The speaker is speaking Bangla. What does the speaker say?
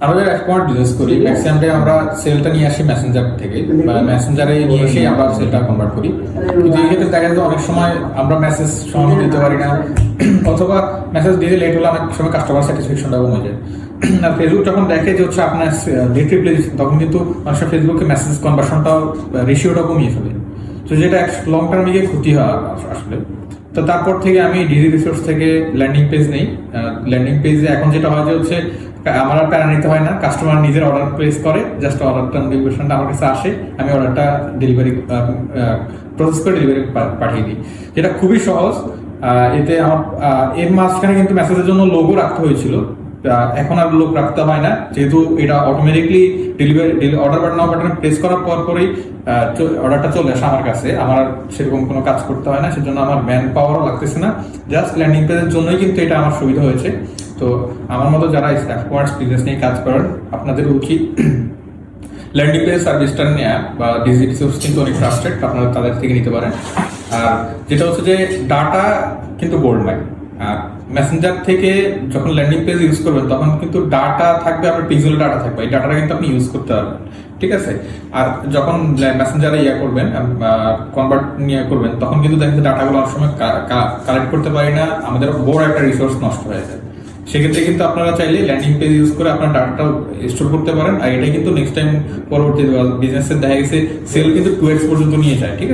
আমরা যারা অ্যাকাউন্ট বিজনেস করি ম্যাক্সিমামটা আমরা সেলটা নিয়ে আসি মেসেঞ্জার থেকে বা মেসেঞ্জারে নিয়ে এসে আমরা সেলটা কনভার্ট করি। কিন্তু এই ক্ষেত্রে দেখা যায় অনেক সময় আমরা মেসেজ সময় দিতে পারি না, অথবা মেসেজ দিতে লেট হলে অনেক সময় কাস্টমার স্যাটিসফ্যাকশনটা কমে যায়। আর ফেসবুক যখন দেখে যে হচ্ছে আপনার লেট রিপ্লাই দিচ্ছেন, তখন কিন্তু মানুষের ফেসবুকে মেসেজ কনভার্সনটাও রেশিওটা কমিয়ে ফেলে। তো যেটা লং টার্মে গিয়ে ক্ষতি হয় আসলে। তো তারপর থেকে আমি ডিজি রিসোর্স থেকে ল্যান্ডিং পেজ নেই। ল্যান্ডিং পেজে এখন যেটা হয় যে হচ্ছে আমার আর প্যারা নিতে হয় না, কাস্টমার নিজের অর্ডার প্লেস করে, জাস্ট অর্ডারটা নোটিফিকেশনটা আমার কাছে আসে, আমি অর্ডারটা ডেলিভারি প্রসেস করে ডেলিভারি পাঠিয়ে দিই, যেটা খুবই সহজ। এতে আমার এর মাঝখানে কিন্তু মেসেজের জন্য লোগো রাখতে হয়েছিল, এখন আর লোক রাখতে হয় না, যেহেতু এটা অটোমেটিকলি ডেলিভারি অর্ডার বাটন বাটনে প্রেস করার পরই অর্ডারটা চলে আসে আমার কাছে, আমার সেরকম কোনো কাজ করতে হয় না, সেজন্য আমার ম্যান পাওয়ারও লাগতেছে না। জাস্ট ল্যান্ডিং পেজের জন্যই কিন্তু এটা আমার সুবিধা হয়েছে। তো আমার মতো যারা অ্যাফওয়ার্ডস বিজনেস নিয়ে কাজ করেন, আপনাদের উচিত ল্যান্ডিং পেজ সার্ভিসটা নেওয়া, বা ডিজি রিসোর্স কিন্তু অনেক ট্রাস্টেড, আপনারা তাদের থেকে নিতে পারেন। আর যেটা হচ্ছে যে ডাটা কিন্তু গোল্ড নাই। আর মেসেঞ্জার থেকে যখন ল্যান্ডিং পেজ ইউজ করবেন তখন কিন্তু ডাটা থাকবে, আপনার পিক্সেল ডাটা থাকবে, এই ডাটাটা কিন্তু আপনি ইউজ করতে পারবেন, ঠিক আছে। আর যখন মেসেঞ্জারে করবেন, কনভার্ট নিয়ে করবেন, তখন কিন্তু দেখেন ডাটাগুলো অনেক সময় কালেক্ট করতে পারি না, আমাদের বড় একটা রিসোর্স নষ্ট হয়ে যায়। সেক্ষেত্রে কিন্তু আপনারা চাইলে ল্যান্ডিং পেজ ইউজ করে আপনার ডাটাটা স্টোর করতে পারেন। আর এটাই কিন্তু নেক্সট টাইম পরবর্তী বিজনেসের দেখা গেছে সেল কিন্তু 2x পর্যন্ত নিয়ে যায়, ঠিক আছে।